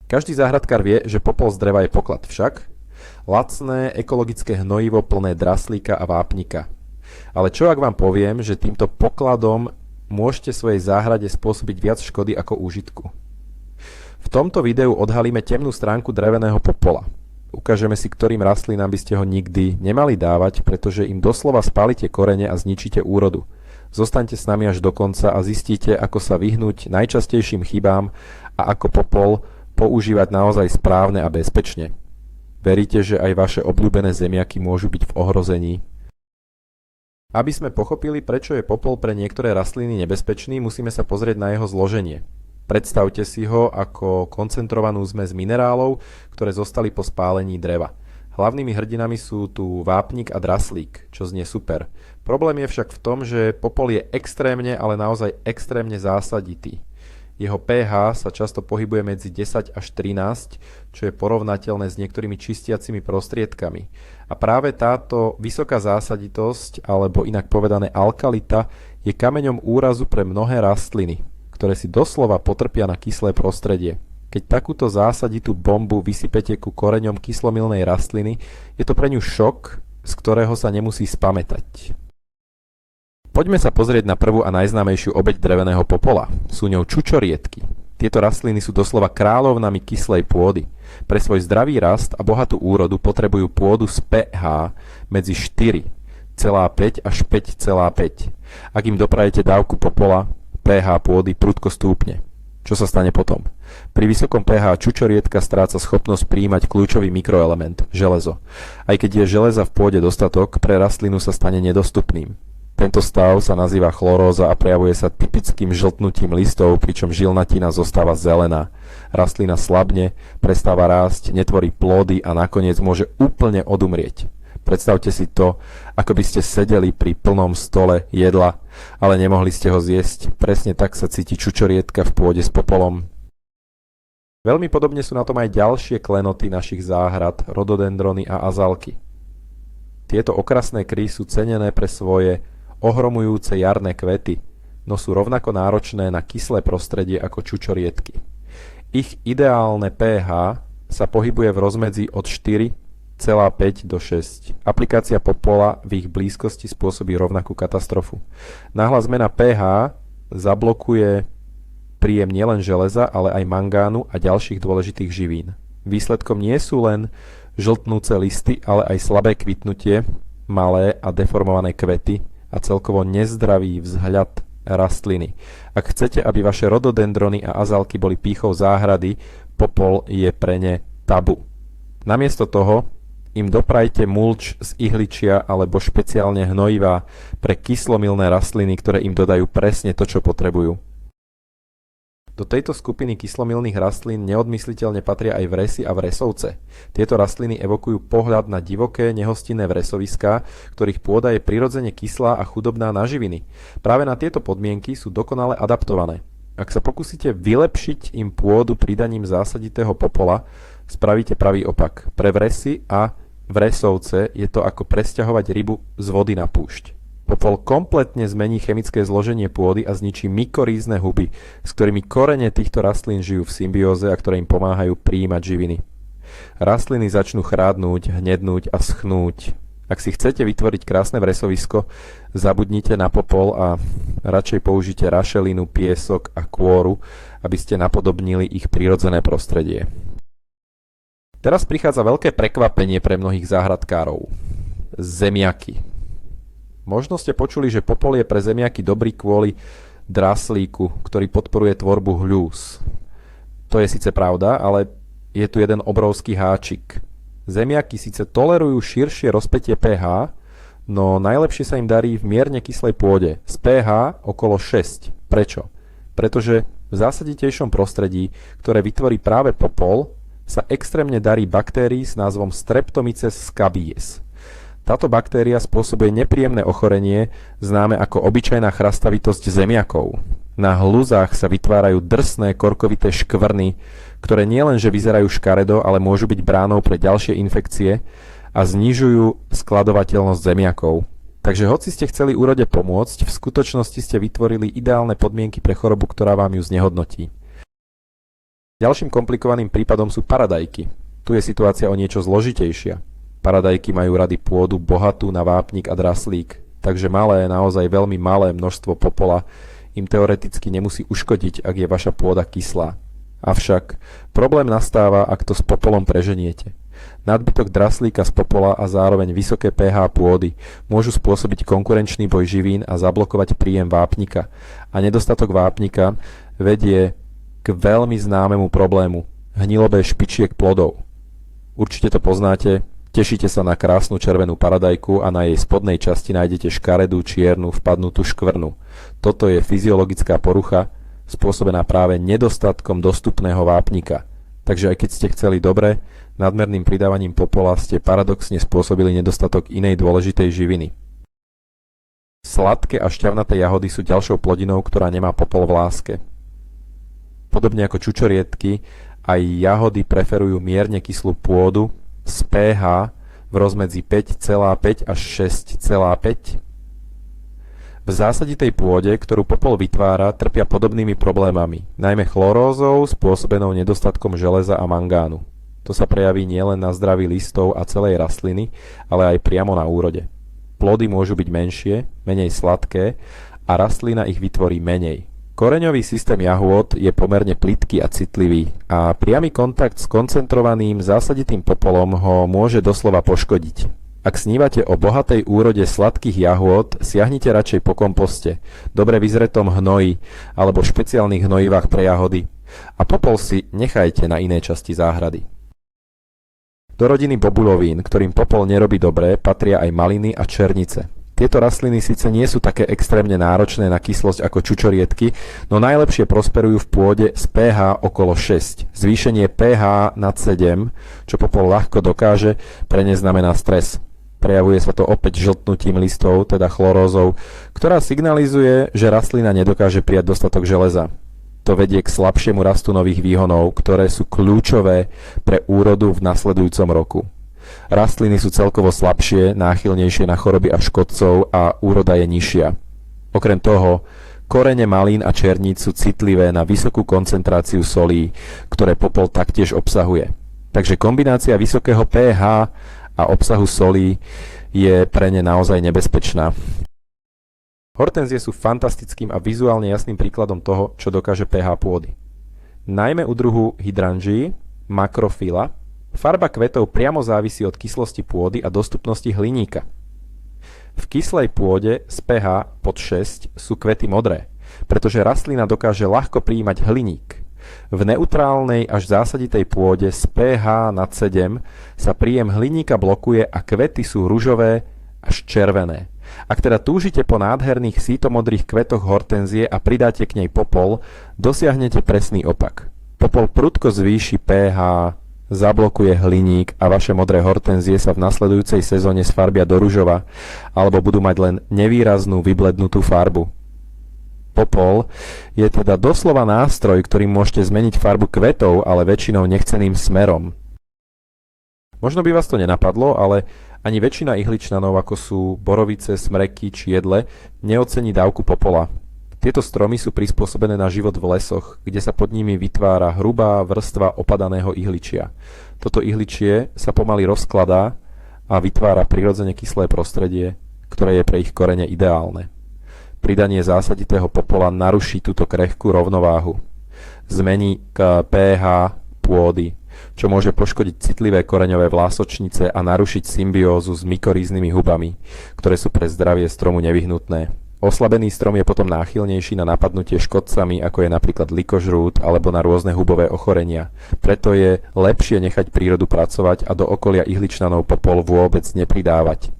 Každý záhradkár vie, že popol z dreva je poklad, však? Lacné, ekologické hnojivo plné draslíka a vápnika. Ale čo ak vám poviem, že týmto pokladom môžete svojej záhrade spôsobiť viac škody ako úžitku? V tomto videu odhalíme temnú stránku dreveného popola. Ukážeme si, ktorým rastlinám by ste ho nikdy nemali dávať, pretože im doslova spálite korene a zničíte úrodu. Zostaňte s nami až do konca a zistíte, ako sa vyhnúť najčastejším chybám a ako popol používať naozaj správne a bezpečne. Veríte, že aj vaše obľúbené zemiaky môžu byť v ohrození? Aby sme pochopili, prečo je popol pre niektoré rastliny nebezpečný, musíme sa pozrieť na jeho zloženie. Predstavte si ho ako koncentrovanú zmes minerálov, ktoré zostali po spálení dreva. Hlavnými hrdinami sú tu vápnik a draslík, čo znie super. Problém je však v tom, že popol je extrémne, ale naozaj extrémne zásaditý. Jeho pH sa často pohybuje medzi 10 až 13, čo je porovnateľné s niektorými čistiacimi prostriedkami. A práve táto vysoká zásaditosť, alebo inak povedané alkalita, je kameňom úrazu pre mnohé rastliny, ktoré si doslova potrpia na kyslé prostredie. Keď takúto zásaditú bombu vysypete ku koreňom kyslomilnej rastliny, je to pre ňu šok, z ktorého sa nemusí spamätať. Poďme sa pozrieť na prvú a najznámejšiu obeť dreveného popola. Sú ňou čučoriedky. Tieto rastliny sú doslova kráľovnami kyslej pôdy. Pre svoj zdravý rast a bohatú úrodu potrebujú pôdu s pH medzi 4,5 až 5,5. Ak im doprajete dávku popola, pH pôdy prudko stúpne. Čo sa stane potom? Pri vysokom pH čučoriedka stráca schopnosť prijímať kľúčový mikroelement, železo. Aj keď je železa v pôde dostatok, pre rastlinu sa stane nedostupným. Tento stav sa nazýva chloróza a prejavuje sa typickým žltnutím listov, pričom žilnatina zostáva zelená. Rastlina slabne, prestáva rásť, netvorí plody a nakoniec môže úplne odumrieť. Predstavte si to, ako by ste sedeli pri plnom stole jedla, ale nemohli ste ho zjesť. Presne tak sa cíti čučoriedka v pôde s popolom. Veľmi podobne sú na tom aj ďalšie klenoty našich záhrad, rododendrony a azalky. Tieto okrasné kry sú cenené pre svoje ohromujúce jarné kvety, no sú rovnako náročné na kyslé prostredie ako čučoriedky. Ich ideálne pH sa pohybuje v rozmedzi od 4,5 do 6. Aplikácia popola v ich blízkosti spôsobí rovnakú katastrofu. Náhla zmena pH zablokuje príjem nielen železa, ale aj mangánu a ďalších dôležitých živín. Výsledkom nie sú len žltnúce listy, ale aj slabé kvitnutie, malé a deformované kvety a celkovo nezdravý vzhľad rastliny. Ak chcete, aby vaše rododendrony a azalky boli pýchou záhrady, popol je pre ne tabu. Namiesto toho im doprajte mulč z ihličia alebo špeciálne hnojivá pre kyslomilné rastliny, ktoré im dodajú presne to, čo potrebujú. Do tejto skupiny kyslomilných rastlín neodmysliteľne patria aj vresy a vresovce. Tieto rastliny evokujú pohľad na divoké, nehostinné vresoviská, ktorých pôda je prirodzene kyslá a chudobná na živiny. Práve na tieto podmienky sú dokonale adaptované. Ak sa pokúsite vylepšiť im pôdu pridaním zásaditého popola, spravíte pravý opak. Pre vresy a vresovce je to ako presťahovať rybu z vody na púšť. Popol kompletne zmení chemické zloženie pôdy a zničí mykorízne huby, s ktorými korene týchto rastlín žijú v symbióze a ktoré im pomáhajú prijímať živiny. Rastliny začnú chrádnuť, hnednúť a schnúť. Ak si chcete vytvoriť krásne vresovisko, zabudnite na popol a radšej použite rašelinu, piesok a kôru, aby ste napodobnili ich prirodzené prostredie. Teraz prichádza veľké prekvapenie pre mnohých záhradkárov. Zemiaky. Možno ste počuli, že popol je pre zemiaky dobrý kvôli draslíku, ktorý podporuje tvorbu hľúz. To je síce pravda, ale je tu jeden obrovský háčik. Zemiaky síce tolerujú širšie rozpätie pH, no najlepšie sa im darí v mierne kyslej pôde z pH okolo 6. Prečo? Pretože v zásaditejšom prostredí, ktoré vytvorí práve popol, sa extrémne darí baktérii s názvom Streptomyces scabies. Táto baktéria spôsobuje nepríjemné ochorenie, známe ako obyčajná chrastavitosť zemiakov. Na hľuzách sa vytvárajú drsné korkovité škvrny, ktoré nielenže vyzerajú škaredo, ale môžu byť bránou pre ďalšie infekcie a znižujú skladovateľnosť zemiakov. Takže hoci ste chceli úrode pomôcť, v skutočnosti ste vytvorili ideálne podmienky pre chorobu, ktorá vám ju znehodnotí. Ďalším komplikovaným prípadom sú paradajky. Tu je situácia o niečo zložitejšia. Paradajky majú rady pôdu bohatú na vápnik a draslík, takže malé, naozaj veľmi malé množstvo popola im teoreticky nemusí uškodiť, ak je vaša pôda kyslá. Avšak problém nastáva, ak to s popolom preženiete. Nadbytok draslíka z popola a zároveň vysoké pH pôdy môžu spôsobiť konkurenčný boj živín a zablokovať príjem vápnika. A nedostatok vápnika vedie k veľmi známemu problému – hnilobé špičiek plodov. Určite to poznáte, tešíte sa na krásnu červenú paradajku a na jej spodnej časti nájdete škaredú, čiernu, vpadnutú škvrnu. Toto je fyziologická porucha, spôsobená práve nedostatkom dostupného vápnika. Takže aj keď ste chceli dobre, nadmerným pridávaním popola ste paradoxne spôsobili nedostatok inej dôležitej živiny. Sladké a šťavnaté jahody sú ďalšou plodinou, ktorá nemá popol v láske. Podobne ako čučoriedky, aj jahody preferujú mierne kyslú pôdu s pH v rozmedzi 5,5 až 6,5. V zásaditej pôde, ktorú popol vytvára, trpia podobnými problémami, najmä chlorózou spôsobenou nedostatkom železa a mangánu. To sa prejaví nielen na zdraví listov a celej rastliny, ale aj priamo na úrode. Plody môžu byť menšie, menej sladké a rastlina ich vytvorí menej. Koreňový systém jahôd je pomerne plytký a citlivý a priamy kontakt s koncentrovaným zásaditým popolom ho môže doslova poškodiť. Ak snívate o bohatej úrode sladkých jahôd, siahnite radšej po komposte, dobre vyzretom hnoji alebo špeciálnych hnojivách pre jahody a popol si nechajte na inej časti záhrady. Do rodiny bobuľovín, ktorým popol nerobí dobre, patria aj maliny a černice. Tieto rastliny síce nie sú také extrémne náročné na kyslosť ako čučoriedky, no najlepšie prosperujú v pôde s pH okolo 6. Zvýšenie pH nad 7, čo popol ľahko dokáže, pre ne znamená stres. Prejavuje sa to opäť žltnutím listov, teda chlorózou, ktorá signalizuje, že rastlina nedokáže prijať dostatok železa. To vedie k slabšiemu rastu nových výhonov, ktoré sú kľúčové pre úrodu v nasledujúcom roku. Rastliny sú celkovo slabšie, náchylnejšie na choroby a škodcov a úroda je nižšia. Okrem toho, korene malín a černíc sú citlivé na vysokú koncentráciu solí, ktoré popol taktiež obsahuje. Takže kombinácia vysokého pH a obsahu solí je pre ne naozaj nebezpečná. Hortenzie sú fantastickým a vizuálne jasným príkladom toho, čo dokáže pH pôdy. Najmä u druhu hydrangii, makrofila, farba kvetov priamo závisí od kyslosti pôdy a dostupnosti hliníka. V kyslej pôde z pH pod 6 sú kvety modré, pretože rastlina dokáže ľahko prijímať hliník. V neutrálnej až zásaditej pôde z pH nad 7 sa príjem hliníka blokuje a kvety sú ružové až červené. Ak teda túžite po nádherných sítomodrých kvetoch hortenzie a pridáte k nej popol, dosiahnete presný opak. Popol prudko zvýši pH, zablokuje hliník a vaše modré hortenzie sa v nasledujúcej sezóne sfarbia do ružova alebo budú mať len nevýraznú vyblednutú farbu. Popol je teda doslova nástroj, ktorým môžete zmeniť farbu kvetov, ale väčšinou nechceným smerom. Možno by vás to nenapadlo, ale ani väčšina ihličnanov, ako sú borovice, smreky či jedle, neocení dávku popola. Tieto stromy sú prispôsobené na život v lesoch, kde sa pod nimi vytvára hrubá vrstva opadaného ihličia. Toto ihličie sa pomaly rozkladá a vytvára prirodzene kyslé prostredie, ktoré je pre ich korene ideálne. Pridanie zásaditého popola naruší túto krehkú rovnováhu. Zmení k pH pôdy, čo môže poškodiť citlivé koreňové vlásočnice a narušiť symbiózu s mykoríznymi hubami, ktoré sú pre zdravie stromu nevyhnutné. Oslabený strom je potom náchylnejší na napadnutie škodcami, ako je napríklad likožrút alebo na rôzne hubové ochorenia. Preto je lepšie nechať prírodu pracovať a do okolia ihličnanov popol vôbec nepridávať.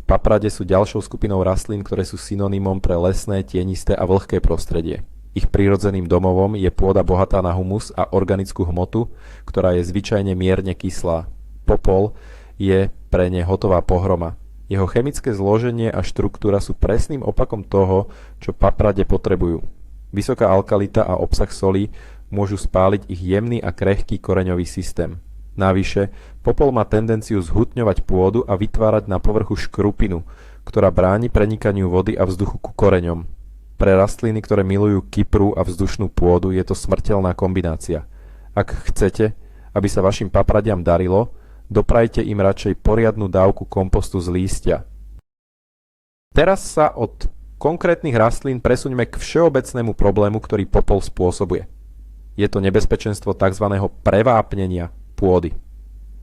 Paprade sú ďalšou skupinou rastlín, ktoré sú synonymom pre lesné, tienisté a vlhké prostredie. Ich prirodzeným domovom je pôda bohatá na humus a organickú hmotu, ktorá je zvyčajne mierne kyslá. Popol je pre ne hotová pohroma. Jeho chemické zloženie a štruktúra sú presným opakom toho, čo paprade potrebujú. Vysoká alkalita a obsah solí môžu spáliť ich jemný a krehký koreňový systém. Navyše, popol má tendenciu zhutňovať pôdu a vytvárať na povrchu škrupinu, ktorá bráni prenikaniu vody a vzduchu ku koreňom. Pre rastliny, ktoré milujú kypru a vzdušnú pôdu, je to smrteľná kombinácia. Ak chcete, aby sa vašim papradiam darilo, doprajte im radšej poriadnu dávku kompostu z lístia. Teraz sa od konkrétnych rastlín presuňme k všeobecnému problému, ktorý popol spôsobuje. Je to nebezpečenstvo tzv. Prevápnenia pôdy.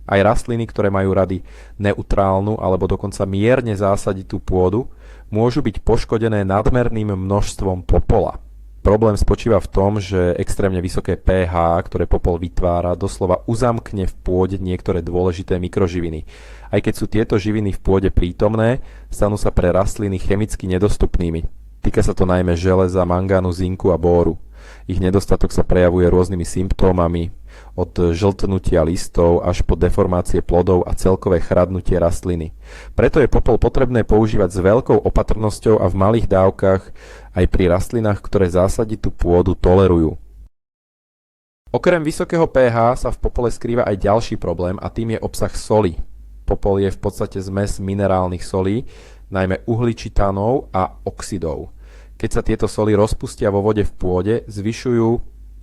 Aj rastliny, ktoré majú rady neutrálnu alebo dokonca mierne zásaditú pôdu, môžu byť poškodené nadmerným množstvom popola. Problém spočíva v tom, že extrémne vysoké pH, ktoré popol vytvára, doslova uzamkne v pôde niektoré dôležité mikroživiny. Aj keď sú tieto živiny v pôde prítomné, stanú sa pre rastliny chemicky nedostupnými. Týka sa to najmä železa, mangánu, zinku a bóru. Ich nedostatok sa prejavuje rôznymi symptómami, od žltnutia listov až po deformácie plodov a celkové chradnutie rastliny. Preto je popol potrebné používať s veľkou opatrnosťou a v malých dávkach aj pri rastlinách, ktoré zásaditú pôdu tolerujú. Okrem vysokého pH sa v popole skrýva aj ďalší problém a tým je obsah soli. Popol je v podstate zmes minerálnych solí, najmä uhličitánov a oxidov. Keď sa tieto soli rozpustia vo vode v pôde, zvyšujú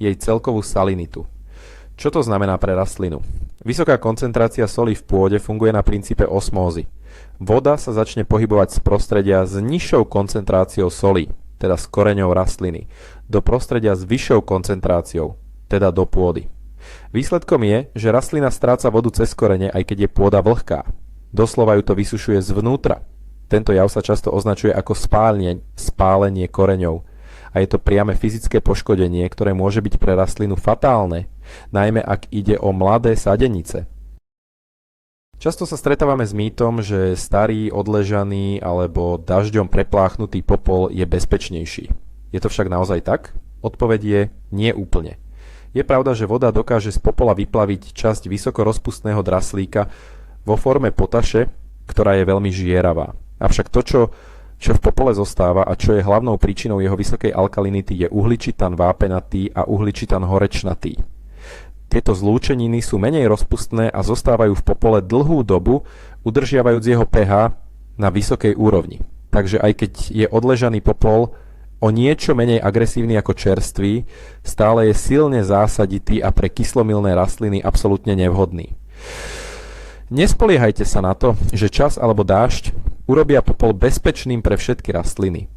jej celkovú salinitu. Čo to znamená pre rastlinu? Vysoká koncentrácia soli v pôde funguje na princípe osmózy. Voda sa začne pohybovať z prostredia s nižšou koncentráciou soli, teda s koreňou rastliny, do prostredia s vyššou koncentráciou, teda do pôdy. Výsledkom je, že rastlina stráca vodu cez korene, aj keď je pôda vlhká. Doslova ju to vysušuje zvnútra. Tento jav sa často označuje ako spálenie koreňov. A je to priame fyzické poškodenie, ktoré môže byť pre rastlinu fatálne, najmä ak ide o mladé sadenice. Často sa stretávame s mýtom, že starý, odležaný alebo dažďom prepláchnutý popol je bezpečnejší. Je to však naozaj tak? Odpoveď je nie úplne. Je pravda, že voda dokáže z popola vyplaviť časť vysoko rozpustného draslíka vo forme potaše, ktorá je veľmi žieravá. Avšak to, čo v popole zostáva a čo je hlavnou príčinou jeho vysokej alkalinity, je uhličitán vápenatý a uhličitán horečnatý. Tieto zlúčeniny sú menej rozpustné a zostávajú v popole dlhú dobu, udržiavajúc jeho pH na vysokej úrovni. Takže aj keď je odležaný popol o niečo menej agresívny ako čerstvý, stále je silne zásaditý a pre kyslomilné rastliny absolútne nevhodný. Nespoliehajte sa na to, že čas alebo dážď urobia popol bezpečným pre všetky rastliny.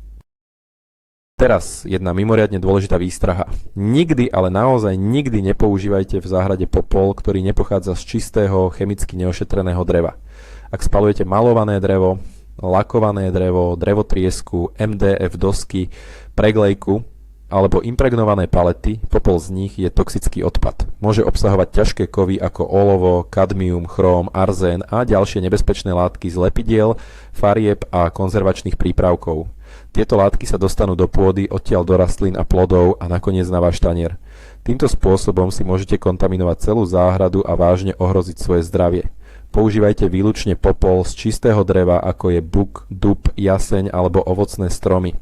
Teraz jedna mimoriadne dôležitá výstraha. Nikdy, ale naozaj nikdy nepoužívajte v záhrade popol, ktorý nepochádza z čistého, chemicky neošetreného dreva. Ak spaľujete malované drevo, lakované drevo, drevotriesku, MDF dosky, preglejku alebo impregnované palety, popol z nich je toxický odpad. Môže obsahovať ťažké kovy ako olovo, kadmium, chróm, arzén a ďalšie nebezpečné látky z lepidiel, farieb a konzervačných prípravkov. Tieto látky sa dostanú do pôdy, odtiaľ do rastlín a plodov a nakoniec na váš tanier. Týmto spôsobom si môžete kontaminovať celú záhradu a vážne ohroziť svoje zdravie. Používajte výlučne popol z čistého dreva, ako je buk, dub, jaseň alebo ovocné stromy.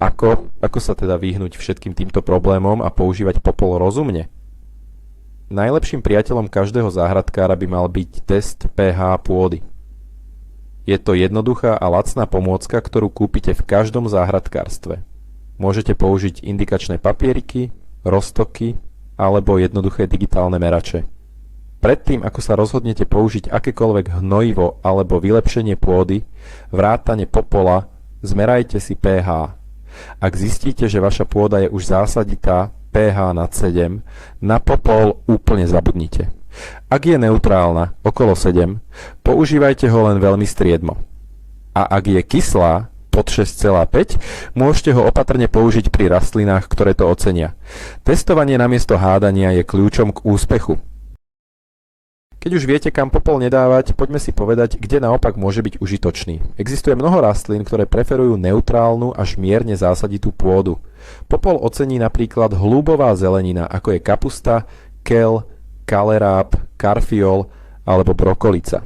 Ako sa teda vyhnúť všetkým týmto problémom a používať popol rozumne? Najlepším priateľom každého záhradkára by mal byť test pH pôdy. Je to jednoduchá a lacná pomôcka, ktorú kúpite v každom záhradkárstve. Môžete použiť indikačné papieriky, roztoky alebo jednoduché digitálne merače. Predtým, ako sa rozhodnete použiť akékoľvek hnojivo alebo vylepšenie pôdy, vrátane popola, zmerajte si pH. Ak zistíte, že vaša pôda je už zásaditá, pH nad 7, na popol úplne zabudnite. Ak je neutrálna, okolo 7, používajte ho len veľmi striedmo. A ak je kyslá, pod 6,5, môžete ho opatrne použiť pri rastlinách, ktoré to ocenia. Testovanie namiesto hádania je kľúčom k úspechu. Keď už viete, kam popol nedávať, poďme si povedať, kde naopak môže byť užitočný. Existuje mnoho rastlín, ktoré preferujú neutrálnu až mierne zásaditú pôdu. Popol ocení napríklad hĺubová zelenina, ako je kapusta, kel, kaleráb, karfiol alebo brokolica.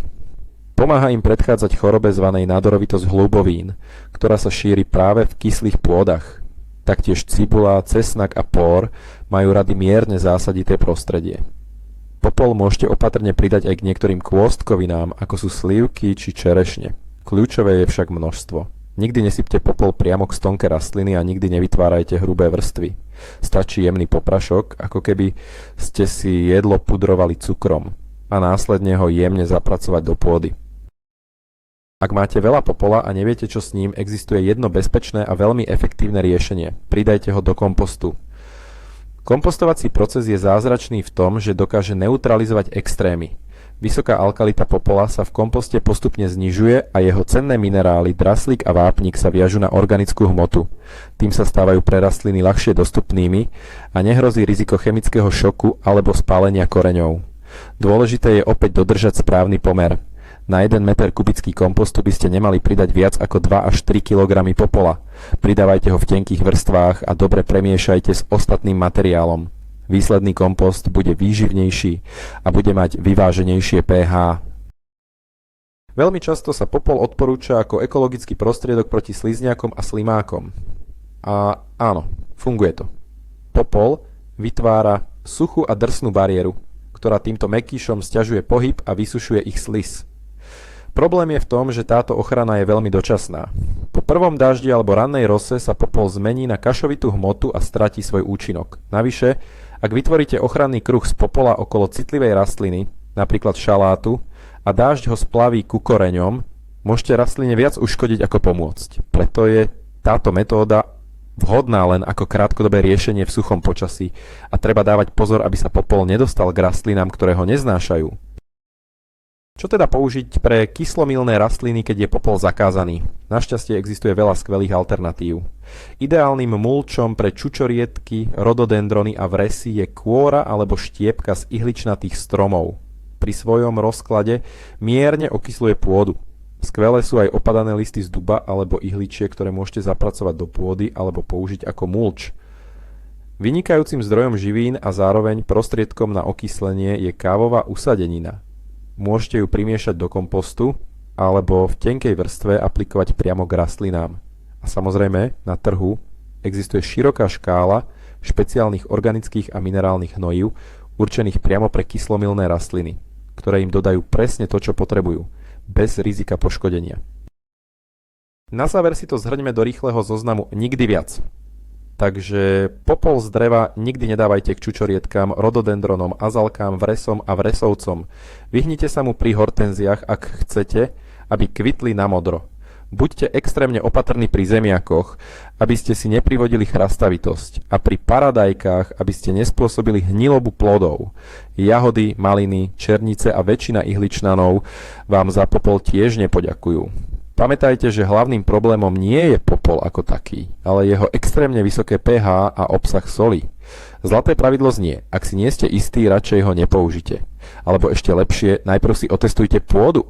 Pomáha im predchádzať chorobe zvanej nádorovitosť hĺubovín, ktorá sa šíri práve v kyslých pôdach. Taktiež cibula, cesnak a pór majú rady mierne zásadité prostredie. Popol môžete opatrne pridať aj k niektorým kôstkovinám, ako sú slivky či čerešne. Kľúčové je však množstvo. Nikdy nesypte popol priamo k stonke rastliny a nikdy nevytvárajte hrubé vrstvy. Stačí jemný poprašok, ako keby ste si jedlo pudrovali cukrom a následne ho jemne zapracovať do pôdy. Ak máte veľa popola a neviete čo s ním, existuje jedno bezpečné a veľmi efektívne riešenie. Pridajte ho do kompostu. Kompostovací proces je zázračný v tom, že dokáže neutralizovať extrémy. Vysoká alkalita popola sa v komposte postupne znižuje a jeho cenné minerály, draslík a vápnik sa viažu na organickú hmotu. Tým sa stávajú pre rastliny ľahšie dostupnými a nehrozí riziko chemického šoku alebo spálenia koreňov. Dôležité je opäť dodržať správny pomer. Na 1 meter kubický kompostu by ste nemali pridať viac ako 2 až 3 kg popola. Pridávajte ho v tenkých vrstvách a dobre premiešajte s ostatným materiálom. Výsledný kompost bude výživnejší a bude mať vyváženejšie pH. Veľmi často sa popol odporúča ako ekologický prostriedok proti slizniakom a slimákom. A áno, funguje to. Popol vytvára suchú a drsnú bariéru, ktorá týmto mäkkýšom sťažuje pohyb a vysušuje ich sliz. Problém je v tom, že táto ochrana je veľmi dočasná. Po prvom daždi alebo rannej rose sa popol zmení na kašovitú hmotu a stratí svoj účinok. Navyše, ak vytvoríte ochranný kruh z popola okolo citlivej rastliny, napríklad šalátu, a dážď ho splaví ku koreňom, môžete rastline viac uškodiť ako pomôcť. Preto je táto metóda vhodná len ako krátkodobé riešenie v suchom počasí a treba dávať pozor, aby sa popol nedostal k rastlinám, ktoré ho neznášajú. Čo teda použiť pre kyslomilné rastliny, keď je popol zakázaný? Našťastie existuje veľa skvelých alternatív. Ideálnym mulčom pre čučoriedky, rododendrony a vresy je kôra alebo štiepka z ihličnatých stromov. Pri svojom rozklade mierne okysluje pôdu. Skvelé sú aj opadané listy z duba alebo ihličie, ktoré môžete zapracovať do pôdy alebo použiť ako mulč. Vynikajúcim zdrojom živín a zároveň prostriedkom na okyslenie je kávová usadenina. Môžete ju primiešať do kompostu alebo v tenkej vrstve aplikovať priamo k rastlinám. A samozrejme, na trhu existuje široká škála špeciálnych organických a minerálnych hnojív určených priamo pre kyslomilné rastliny, ktoré im dodajú presne to, čo potrebujú, bez rizika poškodenia. Na záver si to zhrňme do rýchleho zoznamu nikdy viac. Takže popol z dreva nikdy nedávajte k čučoriedkám, rododendronom, azalkám, vresom a vresovcom. Vyhnite sa mu pri hortenziách, ak chcete, aby kvitli na modro. Buďte extrémne opatrní pri zemiakoch, aby ste si neprivodili chrastavitosť, a pri paradajkách, aby ste nespôsobili hnilobu plodov. Jahody, maliny, černice a väčšina ihličnanov vám za popol tiež nepoďakujú. Pamätajte, že hlavným problémom nie je popol ako taký, ale jeho extrémne vysoké pH a obsah soli. Zlaté pravidlo znie, ak si nie ste istí, radšej ho nepoužite. Alebo ešte lepšie, najprv si otestujte pôdu.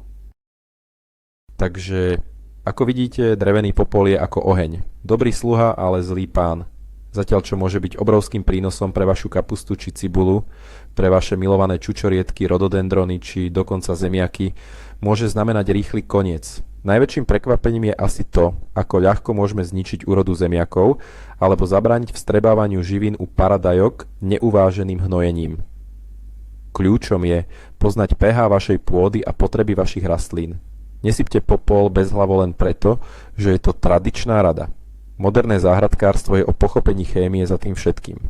Takže, ako vidíte, drevený popol je ako oheň. Dobrý sluha, ale zlý pán. Zatiaľ čo môže byť obrovským prínosom pre vašu kapustu či cibulu, pre vaše milované čučoriedky, rododendrony či dokonca zemiaky, môže znamenať rýchly koniec. Najväčším prekvapením je asi to, ako ľahko môžeme zničiť úrodu zemiakov alebo zabrániť vstrebávaniu živín u paradajok neuváženým hnojením. Kľúčom je poznať pH vašej pôdy a potreby vašich rastlín. Nesypte popol bezhlavo len preto, že je to tradičná rada. Moderné záhradkárstvo je o pochopení chémie za tým všetkým.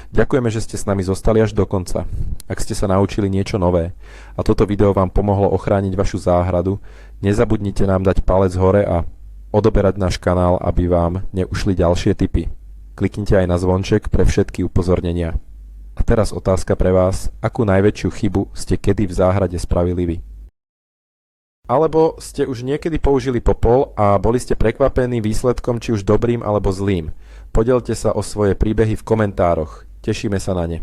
Ďakujeme, že ste s nami zostali až do konca. Ak ste sa naučili niečo nové a toto video vám pomohlo ochrániť vašu záhradu, nezabudnite nám dať palec hore a odoberať náš kanál, aby vám neušli ďalšie tipy. Kliknite aj na zvonček pre všetky upozornenia. A teraz otázka pre vás, akú najväčšiu chybu ste kedy v záhrade spravili vy? Alebo ste už niekedy použili popol a boli ste prekvapení výsledkom či už dobrým alebo zlým? Podelte sa o svoje príbehy v komentároch. Tešíme sa na ne.